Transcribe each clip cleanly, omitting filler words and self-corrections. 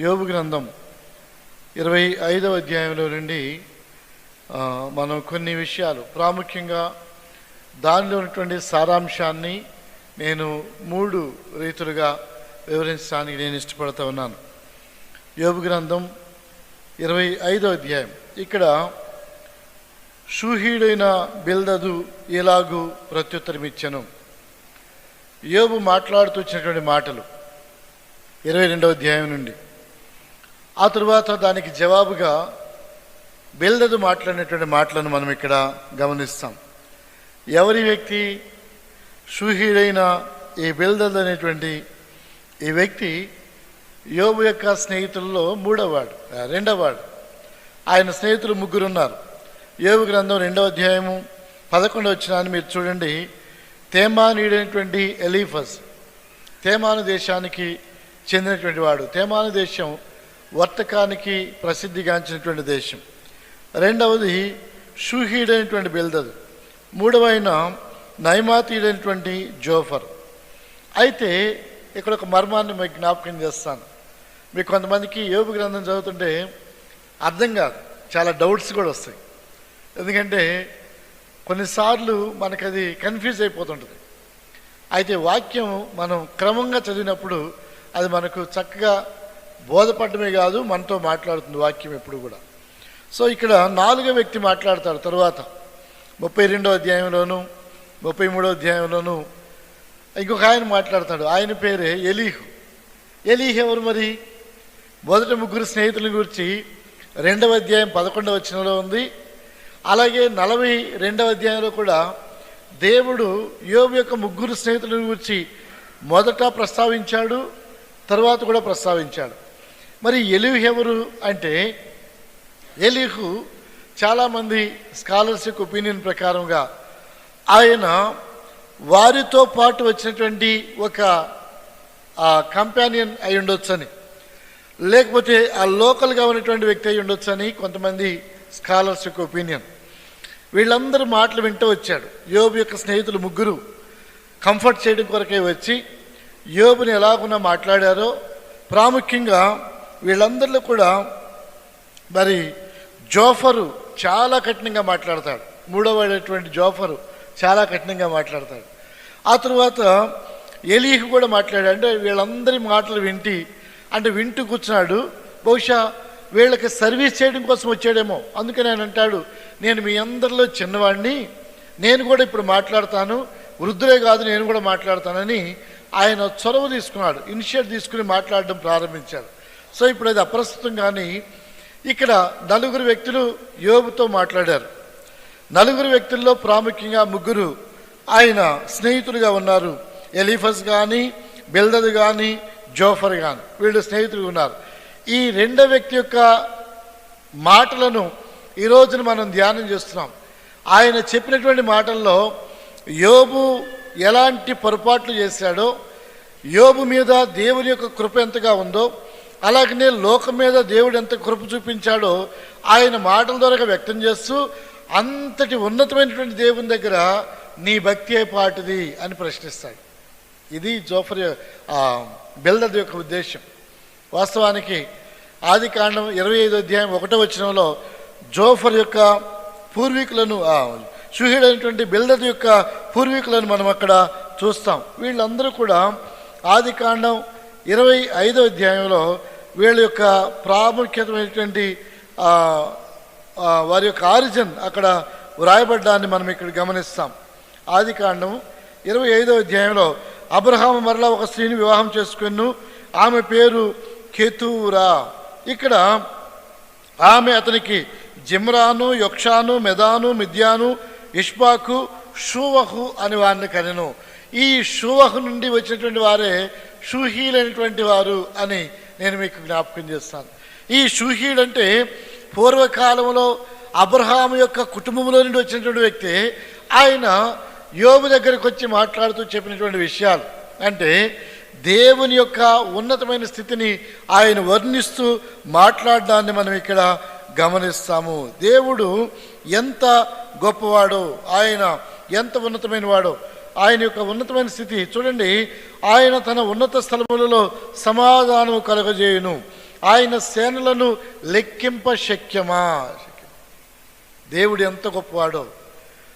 యోబు గ్రంథం 25వ అధ్యాయంలో నుండి మనం కొన్ని విషయాలు ప్రాముఖ్యంగా దానిలో ఉన్నటువంటి సారాంశాన్ని నేను 3 రీతులుగా వివరించడానికి నేను ఇష్టపడుతూ ఉన్నాను. యోబు గ్రంథం 25వ అధ్యాయం. ఇక్కడ షూహీడైన బిల్దదు ఇలాగూ ప్రత్యుత్తరం ఇచ్చెను. యోబు మాట్లాడుతూ వచ్చినటువంటి మాటలు 22వ అధ్యాయం నుండి. ఆ తరువాత దానికి జవాబుగా బిల్దదు మాట్లాడినటువంటి మాటలను మనం ఇక్కడ గమనిస్తాం. ఎవరి వ్యక్తి? షూహీడైన ఈ బిల్దదు అనేటువంటి ఈ వ్యక్తి యోబు యొక్క స్నేహితులలో 2వ. ఆయన స్నేహితులు 3 ఉన్నారు. యోబు గ్రంథం 2వ అధ్యాయము 11వ వచనాన్ని మీరు చూడండి. తేమానీయుడైనటువంటి ఎలీఫజ్, తేమాను దేశానికి చెందినటువంటి వాడు. తేమాను దేశం వర్తకానికి ప్రసిద్ధిగాంచినటువంటి దేశం. 2వది షూహీడైనటువంటి బిల్దదు. 3వైన నయమాతీయుడైనటువంటి జోఫర్. అయితే ఇక్కడ ఒక మర్మాన్ని మీకు జ్ఞాపకం చేస్తాను. మీకు కొంతమందికి యోబు గ్రంథం చదువుతుంటే అర్థం కాదు, చాలా డౌట్స్ కూడా వస్తాయి. ఎందుకంటే కొన్నిసార్లు మనకు అది కన్ఫ్యూజ్ అయిపోతుంటుంది. అయితే వాక్యం మనం క్రమంగా చదివినప్పుడు అది మనకు చక్కగా బోధపడమే కాదు, మనతో మాట్లాడుతుంది వాక్యం ఎప్పుడు కూడా. సో ఇక్కడ 4వ వ్యక్తి మాట్లాడతాడు. తరువాత 32వ అధ్యాయంలోను 33వ అధ్యాయంలోను ఇంకొక ఆయన మాట్లాడతాడు. ఆయన పేరే ఎలీహు. ఎలీహు ఎవరు మరి? మొదట 3 స్నేహితుల గురించి 2వ అధ్యాయం 11వ వచనంలో ఉంది. అలాగే 42వ అధ్యాయంలో కూడా దేవుడు యోబు యొక్క 3 స్నేహితుల గురించి మొదట ప్రస్తావించాడు, తర్వాత కూడా ప్రస్తావించాడు. మరి ఎలీహు ఎవరు అంటే, ఎలీహు చాలామంది స్కాలర్స్ యొక్క ఒపీనియన్ ప్రకారంగా ఆయన వారితో పాటు వచ్చినటువంటి ఒక కంపానియన్ అయి ఉండొచ్చని, లేకపోతే ఆ లోకల్గా ఉన్నటువంటి వ్యక్తి అయి ఉండొచ్చని కొంతమంది స్కాలర్స్ యొక్క ఒపీనియన్. వీళ్ళందరూ మాటలు వింటూ వచ్చాడు. యోబు యొక్క స్నేహితులు 3 కంఫర్ట్ చేయడం కొరకే వచ్చి యోబుని ఎలాగున్నా మాట్లాడారో, ప్రాముఖ్యంగా వీళ్ళందరిలో కూడా మరి జోఫరు చాలా కఠినంగా మాట్లాడతాడు. 3వటువంటి జోఫరు చాలా కఠినంగా మాట్లాడతాడు. ఆ తరువాత ఎలీహు కూడా మాట్లాడాడు. అంటే వీళ్ళందరి మాటలు వింటూ కూర్చున్నాడు. బహుశా వీళ్ళకి సర్వీస్ చేయడం కోసం వచ్చాడేమో. అందుకని ఆయన అంటాడు, నేను మీ అందరిలో చిన్నవాడిని, నేను కూడా ఇప్పుడు మాట్లాడతాను, వృద్ధులే కాదు నేను కూడా మాట్లాడతానని ఆయన చొరవ తీసుకున్నాడు. ఇనిషియేట్ తీసుకుని మాట్లాడడం ప్రారంభించాడు. సో ఇప్పుడు అది అప్రస్తుతం. కానీ ఇక్కడ 4 వ్యక్తులు యోబుతో మాట్లాడారు. 4 వ్యక్తుల్లో ప్రాముఖ్యంగా 3 ఆయన స్నేహితులుగా ఉన్నారు. ఎలీఫజ్ కానీ, బిల్దదు కానీ, జోఫర్ కానీ, వీళ్ళు స్నేహితులు ఉన్నారు. ఈ 2వ వ్యక్తి యొక్క మాటలను ఈ రోజున మనం ధ్యానం చేస్తున్నాం. ఆయన చెప్పినటువంటి మాటల్లో యోబు ఎలాంటి పొరపాట్లు చేశాడో, యోబు మీద దేవుని యొక్క కృప ఎంతగా ఉందో, అలాగనే లోకం మీద దేవుడు ఎంత కృప చూపించాడో ఆయన మాటల ద్వారా వ్యక్తం చేస్తూ, అంతటి ఉన్నతమైనటువంటి దేవుని దగ్గర నీ భక్తి ఏ పాటిది అని ప్రశ్నిస్తాడు. ఇది జోఫర్ బిల్దదు యొక్క ఉద్దేశం. వాస్తవానికి ఆదికాండం 25వ అధ్యాయం 1వ వచనంలో జోఫర్ యొక్క పూర్వీకులను, షూహీడైనటువంటి బిల్దదు యొక్క పూర్వీకులను మనం అక్కడ చూస్తాం. వీళ్ళందరూ కూడా ఆదికాండం 25వ అధ్యాయంలో వీళ్ళ యొక్క ప్రాముఖ్యతమైనటువంటి వారి యొక్క ఆరిజిన్ అక్కడ వ్రాయబడ్డాన్ని మనం ఇక్కడ గమనిస్తాం. ఆదికాండం 25వ అధ్యాయంలో అబ్రహాము మరలా ఒక స్త్రీని వివాహం చేసుకున్నాను, ఆమె పేరు కెతూరా. ఇక్కడ ఆమె అతనికి జిమ్రాను, యొక్షాను, మెదాను, మిద్యాను, ఇష్బాకు, షూవహు అని వారిని కనెను. ఈ షూవహు నుండి వచ్చినటువంటి వారే షూహీలైనటువంటి వారు అని నేను మీకు జ్ఞాపకం చేస్తాను. ఈ షూహీడ్ అంటే పూర్వకాలంలో అబ్రహాము యొక్క కుటుంబంలో నుండి వచ్చినటువంటి వ్యక్తి. ఆయన యోబు దగ్గరకు వచ్చి మాట్లాడుతూ చెప్పినటువంటి విషయాలు అంటే దేవుని యొక్క ఉన్నతమైన స్థితిని ఆయన వర్ణిస్తూ మాట్లాడడాన్ని మనం ఇక్కడ గమనిస్తాము. దేవుడు ఎంత గొప్పవాడో, ఆయన ఎంత ఉన్నతమైన వాడో, ఆయన యొక్క ఉన్నతమైన స్థితి చూడండి. ఆయన తన ఉన్నత స్థలములలో సమాధానము కలగజేయును, ఆయన సేనలను లెక్కింప శక్యమా? దేవుడు ఎంత గొప్పవాడో,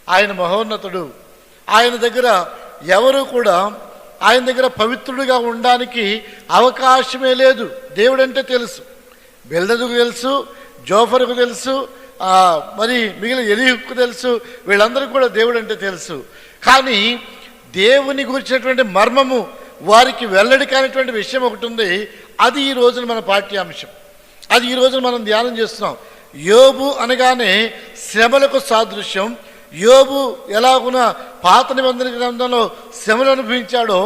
ఆయన మహోన్నతుడు. ఆయన దగ్గర ఎవరు కూడా ఆయన దగ్గర పవిత్రుడిగా ఉండడానికి అవకాశమే లేదు. దేవుడు అంటే తెలుసు, బెల్దదుకు తెలుసు, జోఫరుకు తెలుసు, మరి మిగిలిన ఎలీహుకు తెలుసు, వీళ్ళందరికీ కూడా దేవుడు అంటే తెలుసు. కానీ దేవుని గురించినటువంటి మర్మము వారికి వెల్లడి కానిటువంటి విషయం ఒకటి ఉంది. అది ఈ రోజున మన పాఠ్యాంశం, అది ఈ రోజున మనం ధ్యానం చేస్తున్నాం. యోబు అనగానే శ్రమలకు సాదృశ్యం. యోబు ఎలాగున పాత నిబంధన గ్రంథంలో శ్రమలు అనుభవించాడో,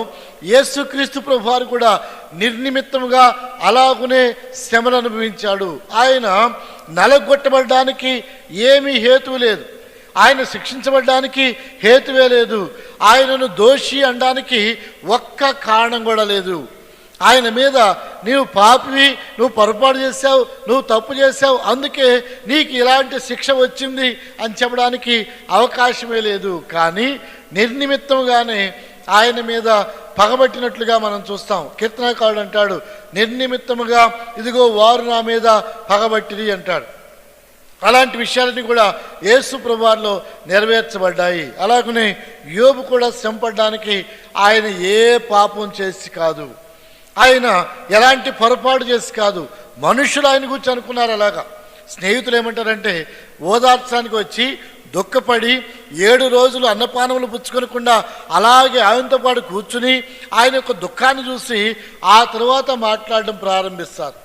యేసుక్రీస్తు ప్రభు వారు కూడా నిర్నిమిత్తముగా అలాగునే శ్రమలు అనుభవించాడు. ఆయన నలగొట్టబడడానికి ఏమీ హేతువు లేదు, ఆయన శిక్షించబడ్డానికి హేతువే లేదు, ఆయనను దోషి అనడానికి ఒక్క కారణం కూడా లేదు. ఆయన మీద నీవు పాపివి, నువ్వు పొరపాటు చేశావు, నువ్వు తప్పు చేశావు, అందుకే నీకు ఇలాంటి శిక్ష వచ్చింది అని చెప్పడానికి అవకాశమే లేదు. కానీ నిర్నిమిత్తంగానే ఆయన మీద పగబట్టినట్లుగా మనం చూస్తాం. కీర్తనకారుడు అంటాడు, నిర్నిమిత్తముగా ఇదిగో వారు నా మీద పగబట్టిరి అంటాడు. అలాంటి విషయాలన్నీ కూడా యేసు ప్రభువులో నెరవేర్చబడ్డాయి. అలాగనే యోబు కూడా శ్రమపడడానికి ఆయన ఏ పాపం చేసి కాదు, ఆయన ఎలాంటి పొరపాటు చేసి కాదు. మనుషులు ఆయన గురించి అనుకున్నారు. అలాగా స్నేహితులు ఏమంటారంటే, ఓదార్చడానికి వచ్చి దుఃఖపడి 7 రోజులు అన్నపానములు పుచ్చుకోనకుండా అలాగే ఆయనతో పాటు కూర్చుని ఆయన యొక్క దుఃఖాన్ని చూసి ఆ తర్వాత మాట్లాడడం ప్రారంభిస్తారు.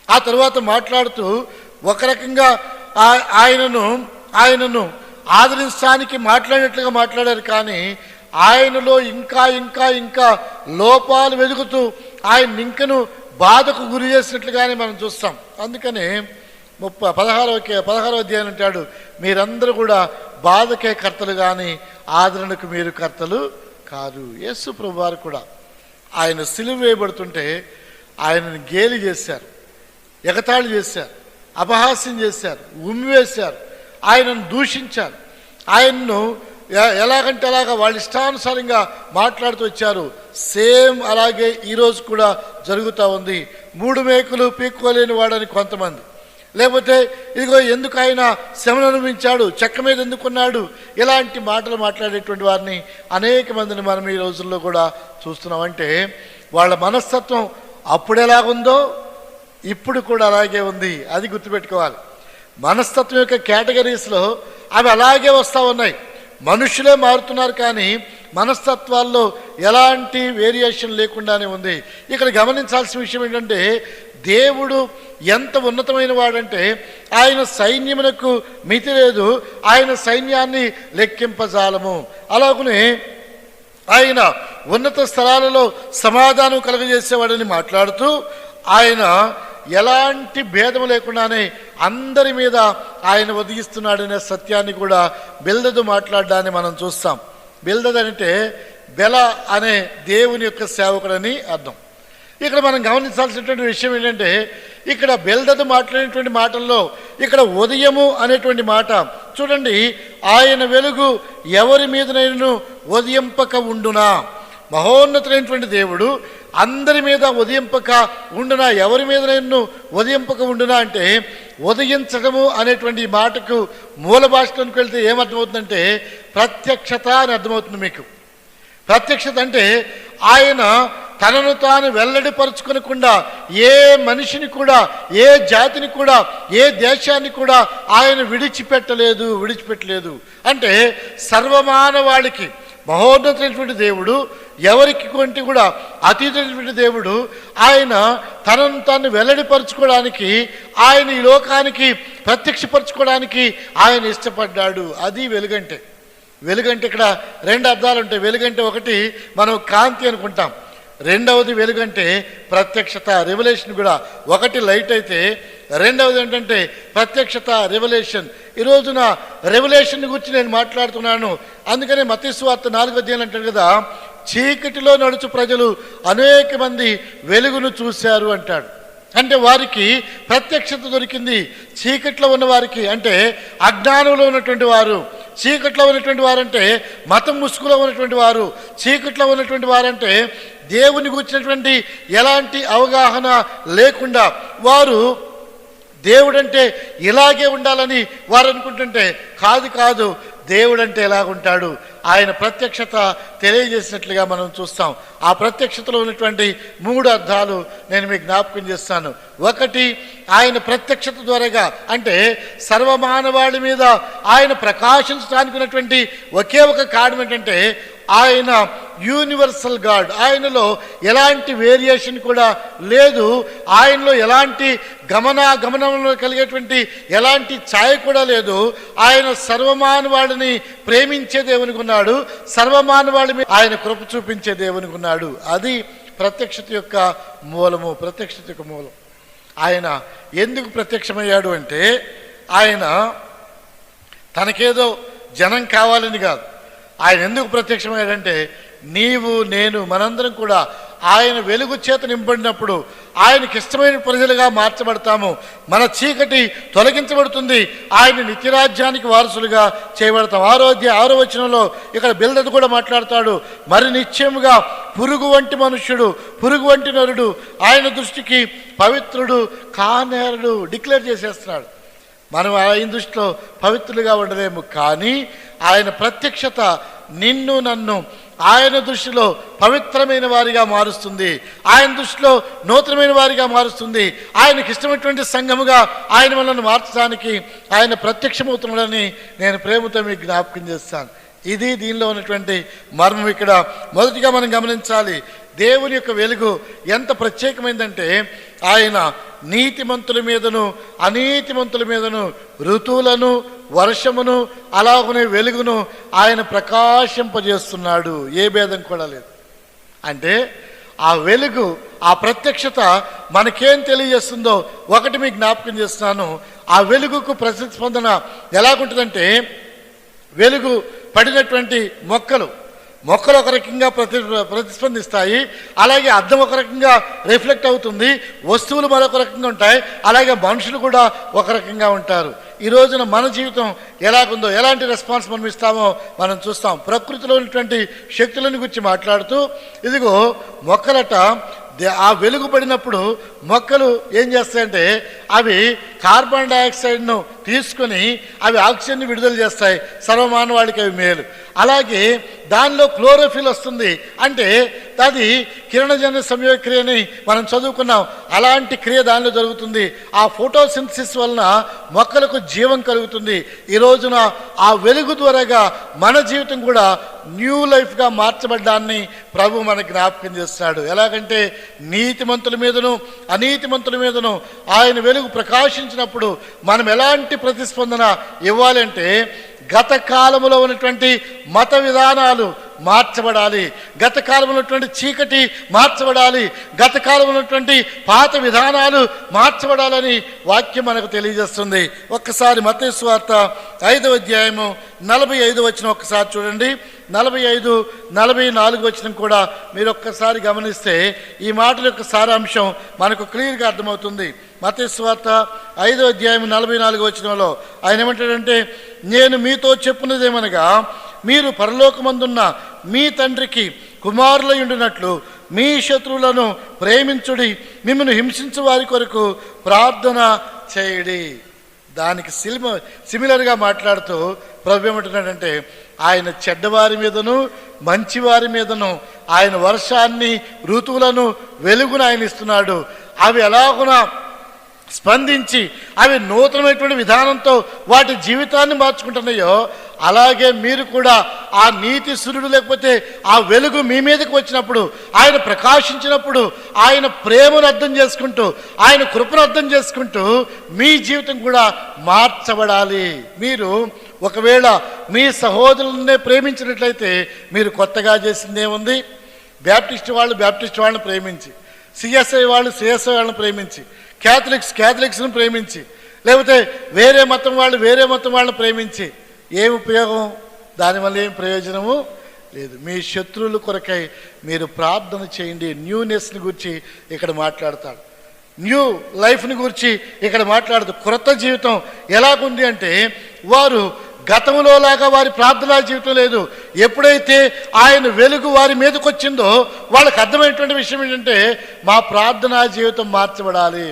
ఆ తర్వాత మాట్లాడుతూ ఒక రకంగా ఆయనను ఆదరించడానికి మాట్లాడినట్లుగా మాట్లాడారు. కానీ ఆయనలో ఇంకా ఇంకా ఇంకా లోపాలు వెలుగుతూ ఆయన ఇంకను బాధకు గురి చేసినట్లుగానే మనం చూస్తాం. అందుకనే 16వ అధ్యాయం అంటాడు, మీరందరూ కూడా బాధకే కర్తలు కానీ ఆదరణకు మీరు కర్తలు కారు. యేసు ప్రభు వారు కూడా ఆయన సిలువ వేయబడుతుంటే ఆయనను గేలి చేశారు, ఎగతాళి చేశారు, అపహాస్యం చేశారు, ఉమ్మివేశారు, ఆయనను దూషించారు. ఆయన్ను ఎలాగంటే అలాగా వాళ్ళ ఇష్టానుసారంగా మాట్లాడుతూ వచ్చారు. సేమ్ అలాగే ఈరోజు కూడా జరుగుతూ ఉంది. 3 మేకులు పీక్కోలేని వాడని కొంతమంది, లేకపోతే ఇదిగో ఎందుకు ఆయన శ్రమను అనుభవించాడు, చెక్క మీద ఎందుకున్నాడు, ఇలాంటి మాటలు మాట్లాడేటువంటి వారిని అనేక మందిని మనం ఈ రోజుల్లో కూడా చూస్తున్నాం. అంటే వాళ్ళ మనస్తత్వం అప్పుడు ఎలాగుందో ఇప్పుడు కూడా అలాగే ఉంది. అది గుర్తుపెట్టుకోవాలి. మనస్తత్వం యొక్క కేటగిరీస్లో అవి అలాగే వస్తూ ఉన్నాయి. మనుషులే మారుతున్నారు కానీ మనస్తత్వాల్లో ఎలాంటి వేరియేషన్ లేకుండానే ఉంది. ఇక్కడ గమనించాల్సిన విషయం ఏంటంటే, దేవుడు ఎంత ఉన్నతమైన వాడంటే ఆయన సైన్యమునకు మితి లేదు, ఆయన సైన్యాన్ని లెక్కింపజాలము. అలాగనే ఆయన ఉన్నత స్థలాలలో సమాధానం కలుగజేసేవాడని మాట్లాడుతూ ఆయన ఎలాంటి భేదము లేకుండానే అందరి మీద ఆయన ఒదిగిస్తున్నాడనే సత్యాన్ని కూడా బిల్దదు మాట్లాడడాన్ని మనం చూస్తాం. బిల్దదు అంటే బెల అనే దేవుని యొక్క సేవకుడని అర్థం. ఇక్కడ మనం గమనించాల్సినటువంటి విషయం ఏంటంటే, ఇక్కడ బిల్దదు మాట్లాడినటువంటి మాటల్లో ఇక్కడ ఉదయము అనేటువంటి మాట చూడండి. ఆయన వెలుగు ఎవరి మీదనైనా ఉదయింపక ఉండునా. మహోన్నతులైనటువంటి దేవుడు అందరి మీద ఉదయింపక ఉండునా, ఎవరి మీద నేను ఉదయింపక ఉండునా అంటే, ఉదయించడము అనేటువంటి మాటకు మూల భాషలోకి వెళ్తే ఏమర్థమవుతుందంటే ప్రత్యక్షత అని అర్థమవుతుంది మీకు. ప్రత్యక్షత అంటే ఆయన తనను తాను వెల్లడిపరుచుకోనకుండా ఏ మనిషిని కూడా, ఏ జాతిని కూడా, ఏ దేశాన్ని కూడా ఆయన విడిచిపెట్టలేదు. అంటే సర్వమానవాళికి మహోన్నతమైనటువంటి దేవుడు, ఎవరికి కొంటి కూడా అతీతమైనటువంటి దేవుడు, ఆయన తనను తాను వెల్లడిపరుచుకోవడానికి, ఆయన ఈ లోకానికి ప్రత్యక్షపరచుకోవడానికి ఆయన ఇష్టపడ్డాడు. అది వెలుగంటే. వెలుగంటే ఇక్కడ 2 అర్థాలు ఉంటాయి. వెలుగంటే ఒకటి మనం కాంతి అనుకుంటాం, రెండవది వెలుగంటే ప్రత్యక్షత, రెవల్యూషన్ కూడా. ఒకటి లైట్ అయితే రెండవది ఏంటంటే ప్రత్యక్షత, రెవల్యూషన్. ఈ రోజున రెవల్యూషన్ గురించి నేను మాట్లాడుతున్నాను. అందుకనే మత్తయి సువార్త 4వ అధ్యాయం అంటాడు కదా, చీకటిలో నడుచు ప్రజలు అనేక మంది వెలుగును చూశారు అంటాడు. అంటే వారికి ప్రత్యక్షత దొరికింది. చీకట్లో ఉన్న వారికి అంటే అజ్ఞానంలో ఉన్నటువంటి వారు, చీకట్లో ఉన్నటువంటి వారంటే మతం ముసుగులో ఉన్నటువంటి వారు, చీకట్లో ఉన్నటువంటి వారంటే దేవుని గురించినటువంటి ఎలాంటి అవగాహన లేకుండా వారు దేవుడంటే ఇలాగే ఉండాలని వారు అనుకుంటుంటే కాదు, దేవుడంటే ఎలాగుంటాడు, ఆయన ప్రత్యక్షత తెలియజేసినట్లుగా మనం చూస్తాం. ఆ ప్రత్యక్షతలో ఉన్నటువంటి 3 అర్థాలు నేను మీకు జ్ఞాపకం చేస్తాను. ఒకటి, ఆయన ప్రత్యక్షత ద్వారాగా అంటే సర్వమానవాళి మీద ఆయన ప్రకాశించడానికి ఉన్నటువంటి ఒకే ఒక కారణం ఏంటంటే ఆయన యూనివర్సల్ గాడ్. ఆయనలో ఎలాంటి వేరియేషన్ కూడా లేదు, ఆయనలో ఎలాంటి గమనంలో కలిగేటువంటి ఎలాంటి ఛాయ కూడా లేదు. ఆయన సర్వమానవాళిని ప్రేమించే దేవునికి ఉన్నాడు, సర్వమానవాళి మీద ఆయన కృప చూపించే దేవునికి ఉన్నాడు. అది ప్రత్యక్షత యొక్క మూలము, ప్రత్యక్షత యొక్క మూలం. ఆయన ఎందుకు ప్రత్యక్షమయ్యాడు అంటే ఆయన తనకేదో జనం కావాలని కాదు. ఆయన ఎందుకు ప్రత్యక్షమయ్యాడంటే నీవు నేను మనందరం కూడా ఆయన వెలుగు చేత నింపడినప్పుడు ఆయనకి ఇష్టమైన ప్రజలుగా మార్చబడతాము. మన చీకటి తొలగించబడుతుంది, ఆయన నిత్యరాజ్యానికి వారసులుగా చేయబడతాం. 6వ వచనంలో ఇక్కడ బిల్దదు కూడా మాట్లాడతాడు. మరి నిశ్చయముగా పురుగు వంటి మనుష్యుడు, పురుగు వంటి నరుడు, ఆయన దృష్టికి పవిత్రుడు కానేరుడు డిక్లేర్ చేసేస్తున్నాడు. మనం ఆయన దృష్టిలో పవిత్రులుగా ఉండలేము, కానీ ఆయన ప్రత్యక్షత నిన్ను నన్ను ఆయన దృష్టిలో పవిత్రమైన వారిగా మారుస్తుంది, ఆయన దృష్టిలో నూతనమైన వారిగా మారుస్తుంది. ఆయనకి ఇష్టమైనటువంటి సంఘముగా ఆయన మనల్ని మార్చడానికి ఆయన ప్రత్యక్షమవుతున్నాడని నేను ప్రేమతో మీకు జ్ఞాపకం చేస్తాను. ఇది దీనిలో ఉన్నటువంటి మర్మం. ఇక్కడ మొదటిగా మనం గమనించాలి, దేవుని యొక్క వెలుగు ఎంత ప్రత్యేకమైందంటే ఆయన నీతిమంతుల మీదను అనీతిమంతుల మీదను ఋతువులను వర్షమును అలాగనే వెలుగును ఆయన ప్రకాశింపజేస్తున్నాడు. ఏ భేదం కూడా లేదు. అంటే ఆ వెలుగు, ఆ ప్రత్యక్షత మనకేం తెలియజేస్తుందో ఒకటి మీకు జ్ఞాపకం చేస్తున్నాను. ఆ వెలుగుకు ప్రతిస్పందన ఎలాగుంటుందంటే వెలుగు పడినటువంటి మొక్కలు ఒక రకంగా ప్రతిస్పందిస్తాయి, అలాగే అద్దం ఒక రకంగా రిఫ్లెక్ట్ అవుతుంది, వస్తువులు మరొక రకంగా ఉంటాయి, అలాగే మనుషులు కూడా ఒక రకంగా ఉంటారు. ఈ రోజున మన జీవితం ఎలాగుందో, ఎలాంటి రెస్పాన్స్ మనం ఇస్తామో మనం చూస్తాం. ప్రకృతిలో ఉన్నటువంటి శక్తులను గురించి మాట్లాడుతూ ఇదిగో మొక్కలట ఆ వెలుగు పడినప్పుడు మొక్కలు ఏం చేస్తాయంటే అవి కార్బన్ డైఆక్సైడ్ను తీసుకొని అవి ఆక్సిజన్ని విడుదల చేస్తాయి. సర్వమానవాళికి అవి మేలు. అలాగే దానిలో క్లోరోఫిల్ వస్తుంది, అంటే అది కిరణజన్య సంయోగ క్రియని మనం చదువుకున్నాం. అలాంటి క్రియ దానిలో జరుగుతుంది. ఆ ఫోటోసింథసిస్ వలన మొక్కలకు జీవం కలుగుతుంది. ఈ రోజున ఆ వెలుగు ద్వారాగా మన జీవితం కూడా న్యూ లైఫ్గా మార్చబడ్డాన్ని ప్రభు మనకు జ్ఞాపకం చేస్తున్నాడు. ఎలాగంటే నీతిమంతుల మీదను అనీతిమంతుల మీదను ఆయన వెలుగు ప్రకాశించినప్పుడు మనం ఎలాంటి ప్రతిస్పందన ఇవ్వాలి అంటే గత కాలంలో ఉన్నటువంటి మత విధానాలు మార్చబడాలి, గత కాలంలో ఉన్నటువంటి చీకటి మార్చబడాలి, గత కాలంలో ఉన్నటువంటి పాత విధానాలు మార్చబడాలని వాక్యం మనకు తెలియజేస్తుంది. ఒక్కసారి మత్తయి సువార్త 5వ అధ్యాయము 45వ వచనం ఒక్కసారి చూడండి. 45, 44 వచనం కూడా మీరు ఒక్కసారి గమనిస్తే ఈ మాటల యొక్క సారాంశం మనకు క్లియర్గా అర్థమవుతుంది. మత్తయి సువార్త 5వ అధ్యాయం 44వ వచనంలో ఆయన ఏమంటాడంటే నేను మీతో చెప్పున్నదేమనగా మీరు పరలోకమందున్న మీ తండ్రికి కుమారులై ఉండినట్లు మీ శత్రువులను ప్రేమించుడి, మిమ్మల్ని హింసించు వారి కొరకు ప్రార్థన చేయడి. దానికి సిమిలర్గా మాట్లాడుతూ ప్రభు ఏమంటున్నాడంటే ఆయన చెడ్డవారి మీదను మంచివారి మీదను ఆయన వర్షాన్ని ఋతువులను వెలుగును ఆయన ఇస్తున్నాడు. అవి ఎలాగునా స్పందించి అవి నూతనమైనటువంటి విధానంతో వాటి జీవితాన్ని మార్చుకుంటున్నాయో అలాగే మీరు కూడా ఆ నీతి సూర్యుడు లేకపోతే ఆ వెలుగు మీ మీదకి వచ్చినప్పుడు ఆయన ప్రకాశించినప్పుడు ఆయన ప్రేమను అర్థం చేసుకుంటూ ఆయన కృపను అర్థం చేసుకుంటూ మీ జీవితం కూడా మార్చబడాలి. మీరు ఒకవేళ మీ సహోదరులనే ప్రేమించినట్లయితే మీరు కొత్తగా చేసిందేముంది? బ్యాప్టిస్ట్ వాళ్ళని ప్రేమించి, సిఎస్ఐ వాళ్ళని ప్రేమించి, క్యాథలిక్స్ను ప్రేమించి, లేకపోతే వేరే మతం వాళ్ళని ప్రేమించి ఏం ఉపయోగం? దానివల్ల ఏం ప్రయోజనము లేదు. మీ శత్రువుల కొరకై మీరు ప్రార్థన చేయండి. న్యూనెస్ని గురించి ఇక్కడ మాట్లాడతాడు, న్యూ లైఫ్ని గురించి ఇక్కడ మాట్లాడుతూ క్రొత్త జీవితం ఎలాగుంది అంటే వారు గతంలో లాగా వారి ప్రార్థనా జీవితం లేదు. ఎప్పుడైతే ఆయన వెలుగు వారి మీదకి వచ్చిందో వాళ్ళకి అర్థమైనటువంటి విషయం ఏంటంటే మా ప్రార్థనా జీవితం మార్చబడాలి.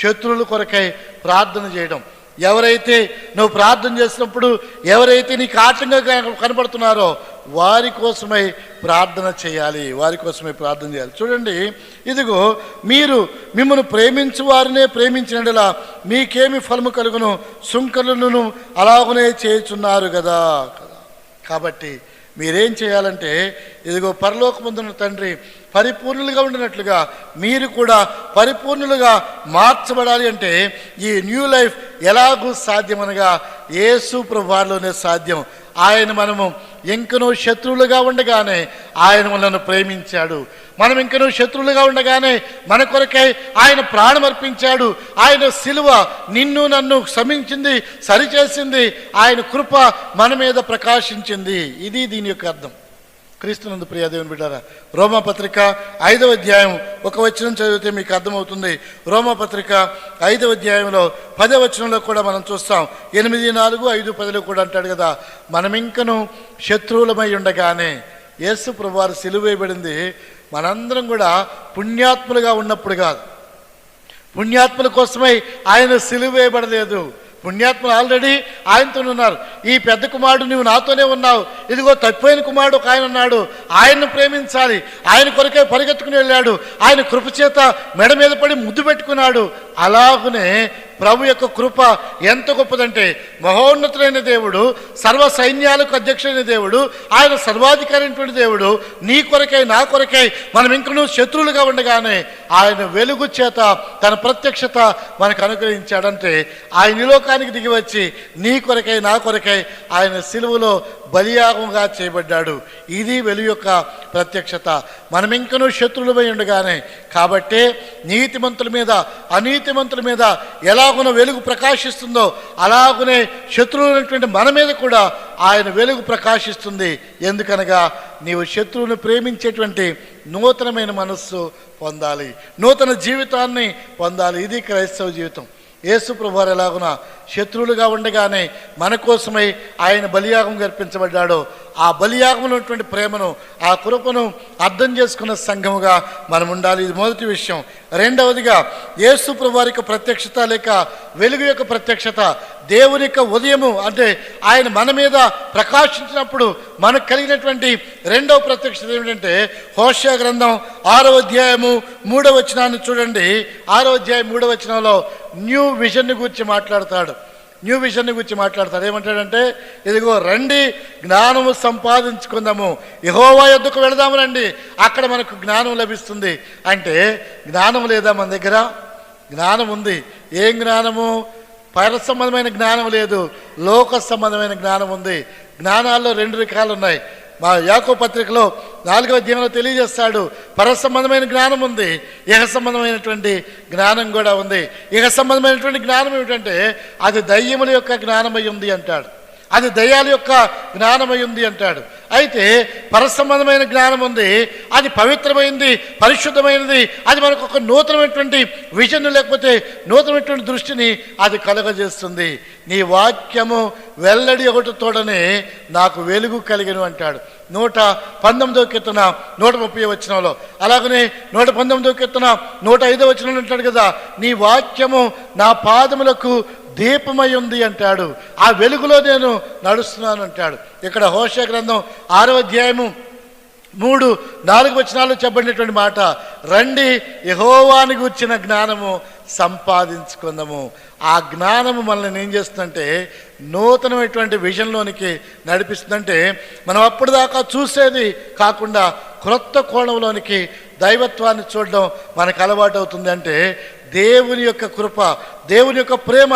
శత్రువుల కొరకై ప్రార్థన చేయడం. ఎవరైతే నువ్వు ప్రార్థన చేసినప్పుడు ఎవరైతే నీకు ఆటంకంగా కనబడుతున్నారో వారి కోసమై ప్రార్థన చేయాలి. చూడండి, ఇదిగో మీరు మిమ్మల్ని ప్రేమించు వారినే ప్రేమించినలా మీకేమి ఫలము కలుగును, సుంకరులను అలాగనే చేయుచున్నారు కదా. కాబట్టి మీరేం చేయాలంటే, ఇదిగో పరలోకమందున్న తండ్రి పరిపూర్ణులుగా ఉండినట్లుగా మీరు కూడా పరిపూర్ణులుగా మార్చబడాలి. అంటే ఈ న్యూ లైఫ్ ఎలాగూ సాధ్యమనగా యేసు ప్రభువులోనే సాధ్యం. ఆయన మనము ఇంకనూ శత్రువులుగా ఉండగానే ఆయన మనల్ని ప్రేమించాడు. మనం ఇంకనూ శత్రువులుగా ఉండగానే మన కొరకై ఆయన ప్రాణం అర్పించాడు. ఆయన సిలువ నిన్ను నన్ను క్షమించింది, సరిచేసింది. ఆయన కృప మన మీద ప్రకాశించింది. ఇది దీని యొక్క అర్థం. క్రీస్తునందు ప్రియ దేవుని బిడ్డారా, రోమాపత్రిక 5వ అధ్యాయం 1 వచనం చదివితే మీకు అర్థమవుతుంది. రోమాపత్రిక 5వ అధ్యాయంలో 10వ వచనంలో కూడా మనం చూస్తాం. 8:4-5:10 కూడా అంటాడు కదా, మనమింకను శత్రువులమై ఉండగానే యేసు ప్రభువారు సిలువ వేయబడింది మనందరం కూడా పుణ్యాత్ములుగా ఉన్నప్పుడు కాదు. పుణ్యాత్ముల కోసమై ఆయన సిలువ వేయబడలేదు. పుణ్యాత్ములు ఆల్రెడీ ఆయనతో ఉన్నారు. ఈ పెద్ద కుమారుడు నువ్వు నాతోనే ఉన్నావు, ఇదిగో తప్పిపోయిన కుమారుడు ఒక ఆయన ఉన్నాడు, ఆయన్ను ప్రేమించాలి. ఆయన కొరకే పరిగెత్తుకుని వెళ్ళాడు. ఆయన కృపచేత మెడ మీద పడి ముద్దు పెట్టుకున్నాడు. అలాగనే ప్రభు యొక్క కృప ఎంత గొప్పదంటే, మహోన్నతులైన దేవుడు, సర్వ సైన్యాలకు అధ్యక్షుడైన దేవుడు, ఆయన సర్వాధికారి అయినటువంటి దేవుడు నీ కొరకై నా కొరకై మనం ఇంకనూ శత్రువులుగా ఉండగానే ఆయన వెలుగు చేత తన ప్రత్యక్షత మనకు అనుగ్రహించాడంటే ఆయన ఈ లోకానికి దిగి వచ్చి నీ కొరకై నా కొరకై ఆయన సిలువలో బలియాగంగా చేయబడ్డాడు. ఇది వెలుగు యొక్క ప్రత్యక్షత. మనం ఇంకనూ శత్రువులమై ఉండగానే, కాబట్టే నీతిమంతుల మీద అనీతిమంతుల మీద ఎలాగున వెలుగు ప్రకాశిస్తుందో అలాగునే శత్రువులైనటువంటి మన మీద కూడా ఆయన వెలుగు ప్రకాశిస్తుంది. ఎందుకనగా నీవు శత్రువును ప్రేమించేటువంటి నూతనమైన మనస్సు పొందాలి, నూతన జీవితాన్ని పొందాలి. ఇది క్రైస్తవ జీవితం. యేసు ప్రభువారు ఎలాగున శత్రువులుగా ఉండగానే మన కోసమై ఆయన బలియాగం అర్పించబడ్డాడో ఆ బలియాగంలో ఉన్నటువంటి ప్రేమను, ఆ కృపను అర్థం చేసుకున్న సంఘముగా మనం ఉండాలి. ఇది మొదటి విషయం. రెండవదిగా యేసు ప్రభువారి యొక్క ప్రత్యక్షత లేక వెలుగు యొక్క ప్రత్యక్షత, దేవుని యొక్క ఉదయము అంటే ఆయన మన మీద ప్రకాశించినప్పుడు మనకు కలిగినటువంటి రెండవ ప్రత్యక్షత ఏమిటంటే, హోషేయ గ్రంథం 6వ అధ్యాయము 3వ వచనాన్ని చూడండి. 6వ అధ్యాయం 3వ వచనంలో న్యూ విజన్ గురించి మాట్లాడతాడు. ఏమంటాడంటే, ఇదిగో రండి జ్ఞానము సంపాదించుకుందాము, యెహోవా యొద్దకు వెళదాము రండి, అక్కడ మనకు జ్ఞానం లభిస్తుంది. అంటే జ్ఞానం లేదా మన దగ్గర? జ్ఞానం ఉంది. ఏం జ్ఞానము? పర సంబంధమైన జ్ఞానం లేదు, లోక సంబంధమైన జ్ఞానం ఉంది. జ్ఞానాల్లో 2 రకాలు ఉన్నాయి. మా యాకోబు పత్రికలో 4వ అధ్యాయంలో తెలియజేస్తాడు. పర సంబంధమైన జ్ఞానం ఉంది, ఇహ సంబంధమైనటువంటి జ్ఞానం కూడా ఉంది. ఇహ సంబంధమైనటువంటి జ్ఞానం ఏమిటంటే అది దయ్యముల యొక్క జ్ఞానమై ఉంది అంటాడు, అది దయ్యాల యొక్క జ్ఞానమై ఉంది అంటాడు. అయితే పరసంబంధమైన జ్ఞానం ఉంది, అది పవిత్రమైనది, పరిశుద్ధమైనది, అది మనకు ఒక నూతనమైనటువంటి విజన్ లేకపోతే నూతనమైనటువంటి దృష్టిని అది కలుగజేస్తుంది. నీ వాక్యము వెల్లడి ఒకటి తోడనే నాకు వెలుగు కలిగను అంటాడు 119వ కీర్తన 130వ వచనంలో. అలాగనే 119వ కీర్తన 105వ వచనంలో అంటాడు కదా, నీ వాక్యము నా పాదములకు దీపమై ఉంది అంటాడు. ఆ వెలుగులో నేను నడుస్తున్నాను అంటాడు. ఇక్కడ హోషేయ గ్రంథం 6వ అధ్యాయము 3-4 వచనాల్లో చెప్పబడినటువంటి మాట, రండి యెహోవాని గూర్చిన జ్ఞానము సంపాదించుకుందాము. ఆ జ్ఞానము మనల్ని ఏం చేస్తుందంటే నూతనమైనటువంటి విజన్లోనికి నడిపిస్తుందంటే, మనం అప్పటిదాకా చూసేది కాకుండా క్రొత్త కోణంలోనికి దైవత్వాన్ని చూడడం మనకు అలవాటు అవుతుంది. అంటే దేవుని యొక్క కృప, దేవుని యొక్క ప్రేమ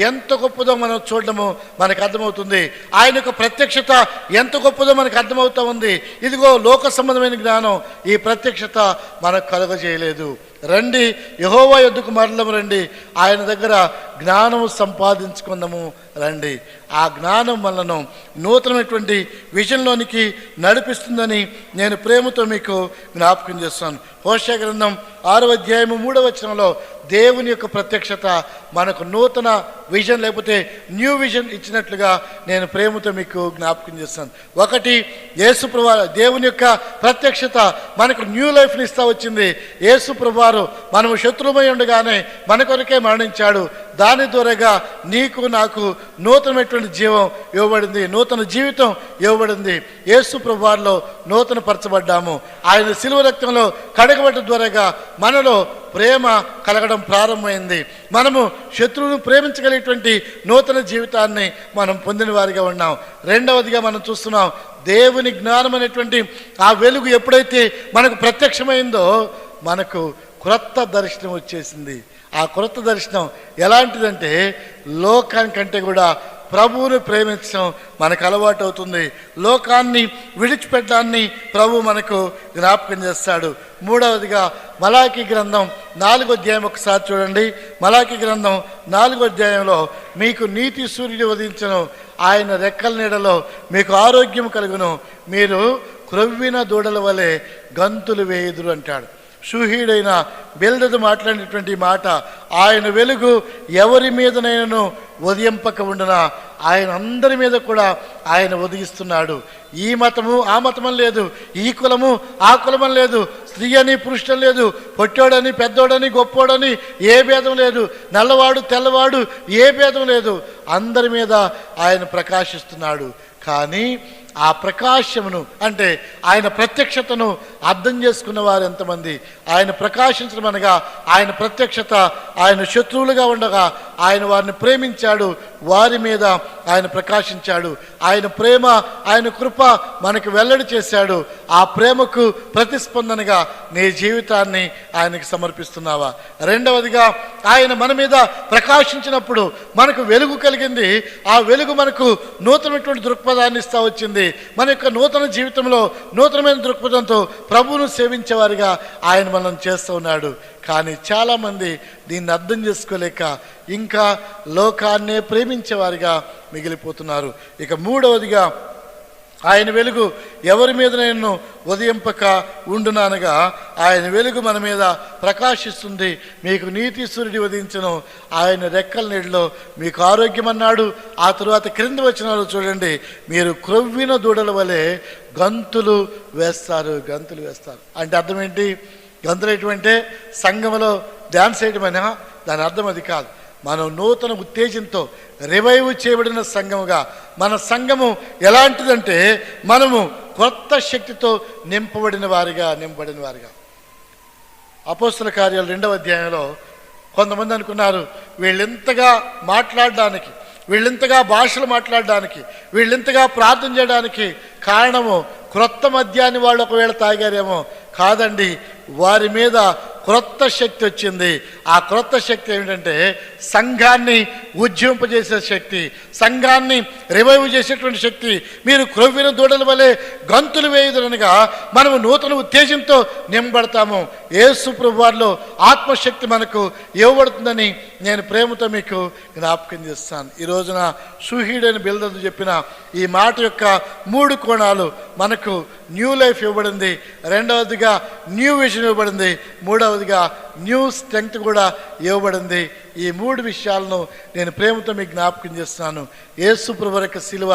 ఎంత గొప్పదో మనం చూడడము మనకు అర్థమవుతుంది. ఆయన యొక్క ప్రత్యక్షత ఎంత గొప్పదో మనకు అర్థమవుతూ ఉంది. ఇదిగో లోక సంబంధమైన జ్ఞానం ఈ ప్రత్యక్షత మనకు కలుగజేయలేదు. రండి యెహోవా యొద్దకు మరలము రండి, ఆయన దగ్గర జ్ఞానము సంపాదించుకుందాము రండి. ఆ జ్ఞానం వలన నూతనమైనటువంటి విజన్లోనికి నడిపిస్తుందని నేను ప్రేమతో మీకు జ్ఞాపకం చేస్తాను. హోషేయ గ్రంథం 6వ అధ్యాయము 3వ వచనంలో దేవుని యొక్క ప్రత్యక్షత మనకు నూతన విజన్ లేకపోతే న్యూ విజన్ ఇచ్చినట్లుగా నేను ప్రేమతో మీకు జ్ఞాపకం చేస్తాను. ఒకటి, యేసుప్రభు దేవుని యొక్క ప్రత్యక్షత మనకు న్యూ లైఫ్ని ఇస్తా వచ్చింది. యేసుప్రభువారు మనము శత్రుమై ఉండగానే మన కొరకే మరణించాడు. దాని ద్వారాగా నీకు నాకు నూతనమైనటువంటి జీవం ఇవ్వబడింది, నూతన జీవితం ఇవ్వబడింది. యేసుప్రభువారిలో నూతన పరచబడ్డాము. ఆయన శిలువ రక్తంలో కడగబడ్డ ద్వారాగా మనలో ప్రేమ కలగడం ప్రారంభమైంది. మనము శత్రువును ప్రేమించగలిగేటువంటి నూతన జీవితాన్ని మనం పొందిన వారిగా ఉన్నాం. రెండవదిగా మనం చూస్తున్నాం, దేవుని జ్ఞానం అనేటువంటి ఆ వెలుగు ఎప్పుడైతే మనకు ప్రత్యక్షమైందో మనకు క్రొత్త దర్శనం వచ్చేసింది. ఆ క్రొత్త దర్శనం ఎలాంటిదంటే లోకానికంటే కూడా ప్రభువును ప్రేమించడం మనకు అలవాటు అవుతుంది. లోకాన్ని విడిచిపెట్టడాన్ని ప్రభు మనకు జ్ఞాపకం చేస్తాడు. మూడవదిగా మలాకి గ్రంథం 4వ అధ్యాయం ఒకసారి చూడండి. మలాకి గ్రంథం 4వ అధ్యాయంలో మీకు నీతి సూర్యుడు ఉదయించను, ఆయన రెక్కల నీడలో మీకు ఆరోగ్యం కలుగును, మీరు క్రొవ్విన దూడల వలె గంతులు వేయుదురు అంటాడు. షూహీడైన బిల్దదు మాట్లాడినటువంటి మాట, ఆయన వెలుగు ఎవరి మీదనైనాను ఉదయింపక ఉండునా ఆయన అందరి మీద కూడా ఆయన ఉదయిస్తున్నాడు. ఈ మతము ఆ మతమని లేదు, ఈ కులము ఆ కులమని లేదు, స్త్రీ అని పురుషుడు లేదు, పొట్టోడని పెద్దోడని గొప్పోడని ఏ భేదం లేదు, నల్లవాడు తెల్లవాడు ఏ భేదం లేదు, అందరి మీద ఆయన ప్రకాశిస్తున్నాడు. కానీ ఆ ప్రకాశమును అంటే ఆయన ప్రత్యక్షతను అర్థం చేసుకున్న వారు ఎంతమంది? ఆయన ప్రకాశించడం అనగా ఆయన ప్రత్యక్షత ఆయన శత్రువులుగా ఉండగా ఆయన వారిని ప్రేమించాడు, వారి మీద ఆయన ప్రకాశించాడు. ఆయన ప్రేమ ఆయన కృప మనకు వెల్లడి చేశాడు. ఆ ప్రేమకు ప్రతిస్పందనగా నీ జీవితాన్ని ఆయనకి సమర్పిస్తున్నావా? రెండవదిగా ఆయన మన మీద ప్రకాశించినప్పుడు మనకు వెలుగు కలిగింది. ఆ వెలుగు మనకు నూతనమైనటువంటి దృక్పథాన్ని ఇస్తా వచ్చింది. మన యొక్క నూతన జీవితంలో నూతనమైన దృక్పథంతో ప్రభువును సేవించేవారిగా ఆయన మనం చేస్తూ ఉన్నాడు. కానీ చాలామంది దీన్ని అర్థం చేసుకోలేక ఇంకా లోకాన్నే ప్రేమించేవారిగా మిగిలిపోతున్నారు. ఇక మూడవదిగా ఆయన వెలుగు ఎవరి మీద నేను ఉదయింపక ఉండుననగా ఆయన వెలుగు మన మీద ప్రకాశిస్తుంది. మీకు నీతి సూర్యుడి ఉదయించను, ఆయన రెక్కల నీడలో మీకు ఆరోగ్యం అన్నాడు. ఆ తరువాత క్రింద వచనాలు చూడండి, మీరు క్రొవ్విన దూడల వలె గంతులు వేస్తారు. గంతులు వేస్తారు అంటే అర్థం ఏంటి? గంతులు ఎటువంటి సంఘంలో డ్యాన్స్ వేయడమైనా దాని అర్థం అది కాదు. మనం నూతన ఉత్తేజంతో రివైవ్ చేయబడిన సంఘముగా మన సంఘము ఎలాంటిదంటే మనము కొత్త శక్తితో నింపబడిన వారిగా. అపోస్తల కార్యాలు 2వ అధ్యాయంలో కొంతమంది అనుకున్నారు వీళ్ళెంతగా మాట్లాడడానికి, వీళ్ళెంతగా భాషలు మాట్లాడడానికి, వీళ్ళెంతగా ప్రార్థన చేయడానికి కారణము క్రొత్త మద్యాన్ని వాళ్ళు ఒకవేళ తాగారేమో. కాదండి, వారి మీద క్రొత్త శక్తి వచ్చింది. ఆ క్రొత్త శక్తి ఏమిటంటే సంఘాన్ని ఉజ్జింపజేసే శక్తి, సంఘాన్ని రివైవ్ చేసేటువంటి శక్తి. మీరు క్రొవ్విన దూడల వలె గంతులు వేయుదురనగా మనము నూతన ఉత్తేజంతో నింపబడతాము. యేసు ప్రభువారిలో ఆత్మశక్తి మనకు ఇవ్వబడుతుందని నేను ప్రేమతో మీకు జ్ఞాపకం చేస్తాను. ఈ రోజున షూహీడైన బిల్దదు చెప్పిన ఈ మాట యొక్క 3 కోణాలు మనకు న్యూ లైఫ్ ఇవ్వబడింది, రెండవదిగా న్యూ విజన్ ఇవ్వబడింది, మూడవదిగా న్యూ స్ట్రెంగ్త్ కూడా ఇవ్వబడింది. ఈ 3 విషయాలను నేను ప్రేమతో మీకు జ్ఞాపకం చేస్తున్నాను. యేసు ప్రభువు యొక్క శిలువ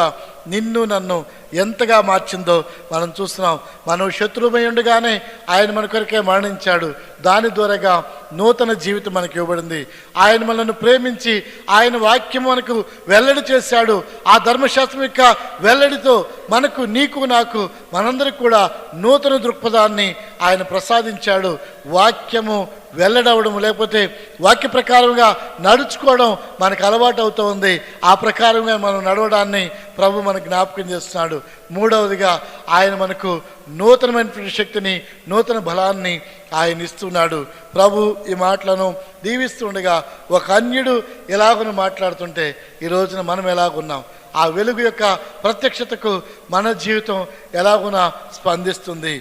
నిన్ను నన్ను ఎంతగా మార్చిందో మనం చూస్తున్నాం. మనం శత్రువుమై ఉండగానే ఆయన మన కొరకే మరణించాడు. దాని ద్వారాగా నూతన జీవితం మనకు ఇవ్వబడింది. ఆయన మనల్ని ప్రేమించి ఆయన వాక్యం మనకు వెల్లడి చేశాడు. ఆ ధర్మశాస్త్రం యొక్క వెల్లడితో మనకు, నీకు, నాకు, మనందరికి కూడా నూతన దృక్పథాన్ని ఆయన ప్రసాదించాడు. వాక్యము వెల్లడవడం లేకపోతే వాక్య ప్రకారంగా నడుచుకోవడం మనకు అలవాటు అవుతూ ఉంది. ఆ ప్రకారంగా మనం నడవడాన్ని ప్రభు మనకు జ్ఞాపకం చేస్తున్నాడు. మూడవదిగా ఆయన మనకు నూతనమైనటువంటి శక్తిని, నూతన బలాన్ని ఆయన ఇస్తున్నాడు. ప్రభు ఈ మాటలను దీవిస్తుండగా ఒక అన్యుడు ఎలాగో మాట్లాడుతుంటే ఈ రోజున మనం ఎలాగున్నాం? ఆ వెలుగు యొక్క ప్రత్యక్షతకు మన జీవితం ఎలాగునా స్పందిస్తుంది?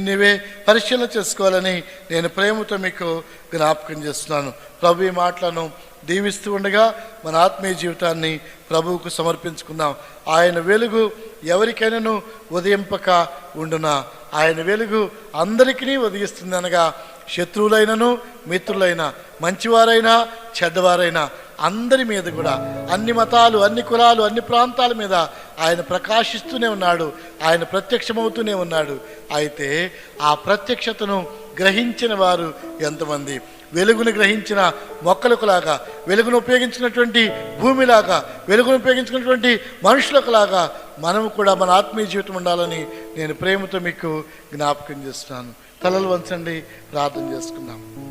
నీవే పరిశీలన చేసుకోవాలని నేను ప్రేమతో మీకు జ్ఞాపకం చేస్తున్నాను. ప్రభు ఈ మాటలను దీవిస్తూ ఉండగా మన ఆత్మీయ జీవితాన్ని ప్రభువుకు సమర్పించుకుందాం. ఆయన వెలుగు ఎవరికైనాను ఉదయింపక ఉండునా. ఆయన వెలుగు అందరికీ ఉదయిస్తుంది అనగా శత్రువులైనను మిత్రులైనా మంచివారైనా చెడ్డవారైనా అందరి మీద కూడా, అన్ని మతాలు, అన్ని కులాలు, అన్ని ప్రాంతాల మీద ఆయన ప్రకాశిస్తూనే ఉన్నాడు. ఆయన ప్రత్యక్షమవుతూనే ఉన్నాడు. అయితే ఆ ప్రత్యక్షతను గ్రహించిన వారు ఎంతమంది? వెలుగును గ్రహించిన మొక్కలకులాగా, వెలుగును ఉపయోగించినటువంటి భూమిలాగా, వెలుగును ఉపయోగించినటువంటి మనుషులకులాగా మనము కూడా మన ఆత్మీయ జీవితం ఉండాలని నేను ప్రేమతో మీకు జ్ఞాపకం చేస్తున్నాను. తలలు వంచండి, ప్రార్థన చేసుకుందాం.